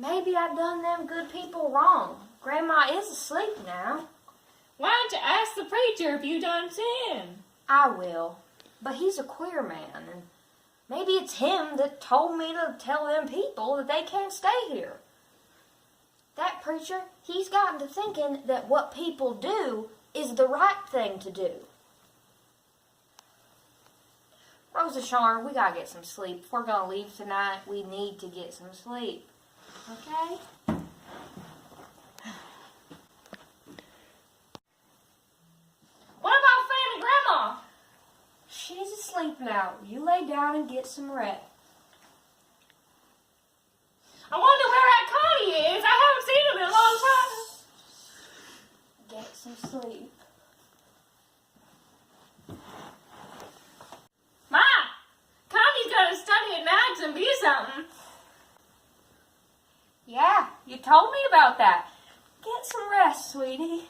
Maybe I've done them good people wrong. Grandma is asleep now. Why don't you ask the preacher if you done sin? I will. But he's a queer man, and maybe it's him that told me to tell them people that they can't stay here. That preacher, he's gotten to thinking that what people do is the right thing to do. Rosa Shawn, we gotta get some sleep. If we're gonna leave tonight, we need to get some sleep. Okay? What about Fan and Grandma? She's asleep now. You lay down and get some rest. I wonder where that Connie is. I haven't seen him in a long time. Get some sleep. Ma! Connie's gonna study at nights and be something. Yeah, you told me about that. Get some rest, sweetie.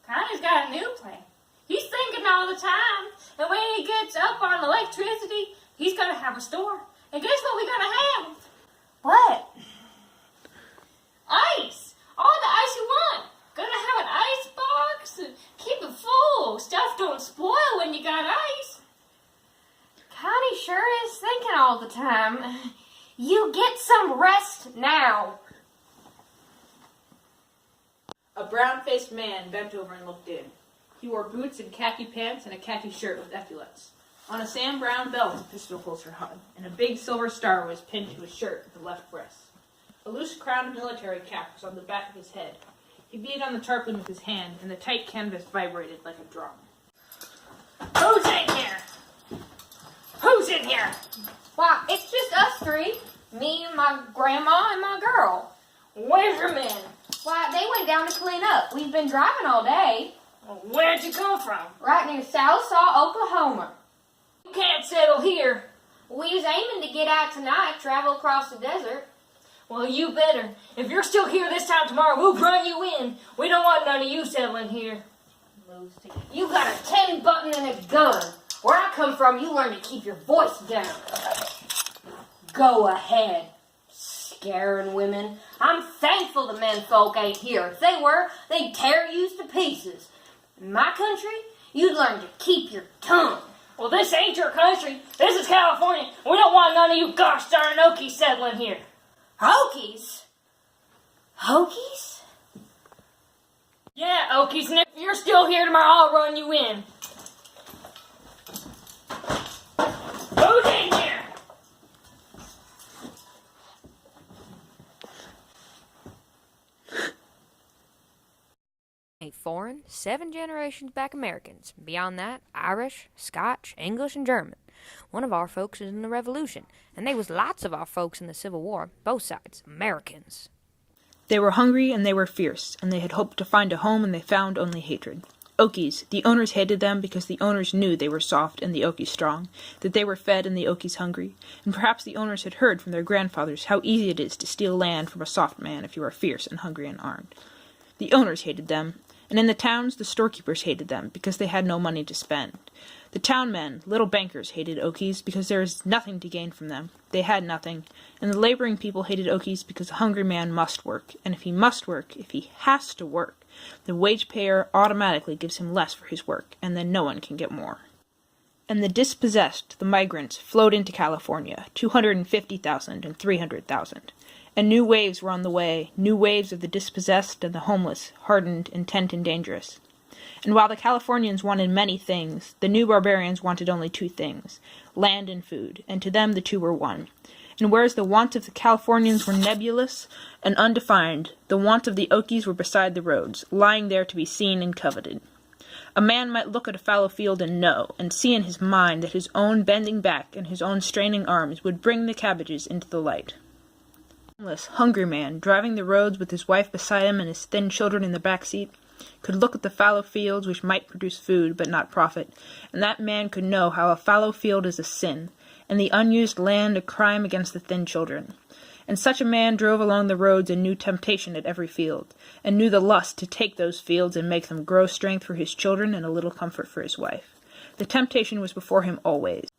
Connie's got a new plan. He's thinking all the time. And when he gets up on electricity, he's gonna have a store. And guess what we're gonna have? What? Ice! All the ice you want. Gonna have an ice box and keep it full. Stuff don't spoil when you got ice. Connie sure is thinking all the time. You get some rest now. A brown-faced man bent over and looked in. He wore boots and khaki pants and a khaki shirt with epaulets. On a Sam Brown belt, a pistol holster hung, and a big silver star was pinned to his shirt at the left breast. A loose-crowned military cap was on the back of his head. He beat on the tarpaulin with his hand, and the tight canvas vibrated like a drum. Who's in here? Who's in here? Why, it's just us three. Me and my grandma and my girl. Where's your men? Why, they went down to clean up. We've been driving all day. Where'd you come from? Right near Sallisaw, Oklahoma. You can't settle here. We was aiming to get out tonight, travel across the desert. Well, you better. If you're still here this time tomorrow, we'll run you in. We don't want none of you settling here. You got a 10 button and a gun. Where I come from, you learn to keep your voice down. Go ahead, scaring women. I'm thankful the men folk ain't here. If they were, they'd tear you to pieces. In my country, you'd learn to keep your tongue. Well, this ain't your country. This is California. We don't want none of you gosh darn Okies settling here. Hokies? Hokies? Yeah, Okies, and if you're still here tomorrow, I'll run you in. Who's in here? Ain't foreign, 7 generations back Americans. Beyond that, Irish, Scotch, English, and German. One of our folks is in the Revolution, and they was lots of our folks in the Civil War, both sides, Americans. They were hungry and they were fierce, and they had hoped to find a home, and they found only hatred. Okies, the owners hated them because the owners knew they were soft and the Okies strong, that they were fed and the Okies hungry, and perhaps the owners had heard from their grandfathers how easy it is to steal land from a soft man if you are fierce and hungry and armed. The owners hated them, and in the towns the storekeepers hated them because they had no money to spend. The town men, little bankers, hated Okies because there is nothing to gain from them. They had nothing, and the laboring people hated Okies because a hungry man must work, and if he must work, if he has to work, the wage payer automatically gives him less for his work, and then no one can get more. And the dispossessed, the migrants, flowed into California, 250,000 and 300,000. And new waves were on the way, new waves of the dispossessed and the homeless, hardened, intent, and dangerous. And while the Californians wanted many things, the new barbarians wanted only 2 things, land and food, and to them the 2 were one. And whereas the wants of the Californians were nebulous and undefined, the wants of the Okies were beside the roads, lying there to be seen and coveted. A man might look at a fallow field and know, and see in his mind that his own bending back and his own straining arms would bring the cabbages into the light. A homeless, hungry man, driving the roads with his wife beside him and his thin children in the back seat, could look at the fallow fields which might produce food but not profit, and that man could know how a fallow field is a sin, and the unused land a crime against the thin children. And such a man drove along the roads and knew temptation at every field, and knew the lust to take those fields and make them grow strength for his children and a little comfort for his wife. The temptation was before him always.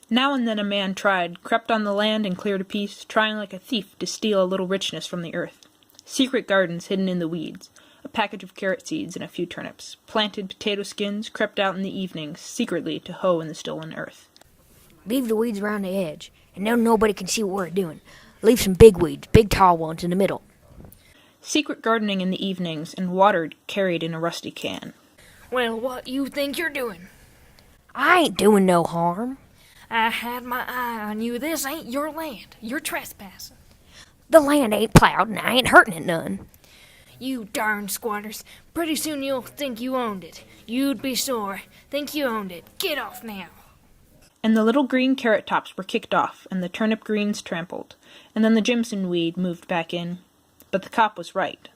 Now and then a man crept on the land and cleared a piece, trying like a thief to steal a little richness from the earth. Secret gardens hidden in the weeds, a package of carrot seeds and a few turnips, planted potato skins, crept out in the evenings, secretly to hoe in the stolen earth. Leave the weeds around the edge, and now nobody can see what we're doing. Leave some big weeds, big tall ones, in the middle. Secret gardening in the evenings, and water carried in a rusty can. Well, what you think you're doing? I ain't doing no harm. I had my eye on you. This ain't your land. You're trespassing. The land ain't plowed, and I ain't hurting it none. You darn squatters. Pretty soon you'll think you owned it. You'd be sore. Think you owned it. Get off now. And the little green carrot tops were kicked off, and the turnip greens trampled, and then the Jimson weed moved back in. But the cop was right.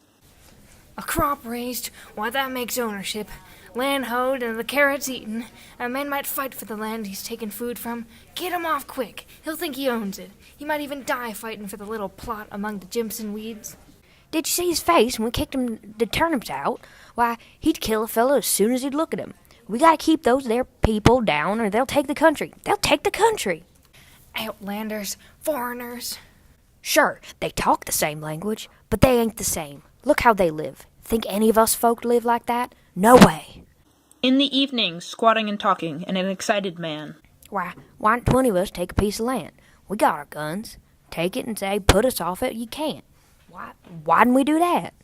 A crop raised, why that makes ownership. Land hoed and the carrots eaten. A man might fight for the land he's taken food from. Get him off quick. He'll think he owns it. He might even die fighting for the little plot among the Jimson weeds. Did you see his face when we kicked the turnips out? Why, he'd kill a fellow as soon as he'd look at him. We gotta keep those there people down, or they'll take the country. They'll take the country. Outlanders, foreigners. Sure, they talk the same language, but they ain't the same. Look how they live. Think any of us folk live like that? No way. In the evenings, squatting and talking, and an excited man. Why don't 20 of us take a piece of land? We got our guns. Take it and say, put us off it, you can't. Why didn't we do that?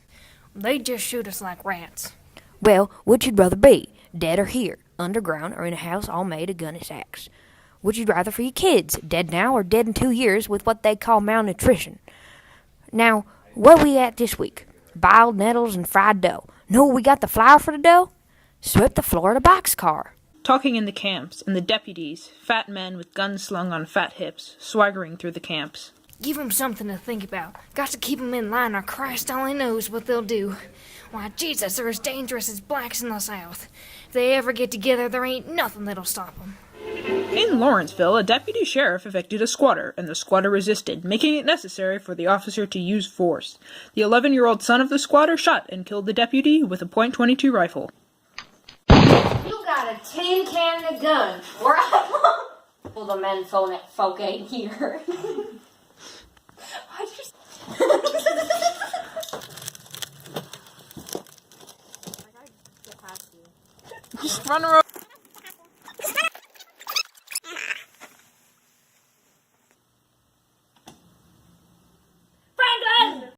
They just shoot us like rats. Well, which you'd rather be, dead or here, underground or in a house all made of gunny sacks? Would you rather for your kids, dead now or dead in 2 years with what they call malnutrition? Now, where we at this week? Biled nettles and fried dough. Know where we got the flour for the dough? Swept the floor of the boxcar. Talking in the camps, and the deputies, fat men with guns slung on fat hips, swaggering through the camps. Give 'em something to think about. Got to keep 'em in line or Christ only knows what they'll do. Why, Jesus, they're as dangerous as blacks in the South. If they ever get together, there ain't nothing that'll stop 'em. In Lawrenceville, a deputy sheriff evicted a squatter, and the squatter resisted, making it necessary for the officer to use force. The 11-year-old son of the squatter shot and killed the deputy with a .22 rifle. You got a tin can and a gun. Where I well, the men folk ain't here. Just run around.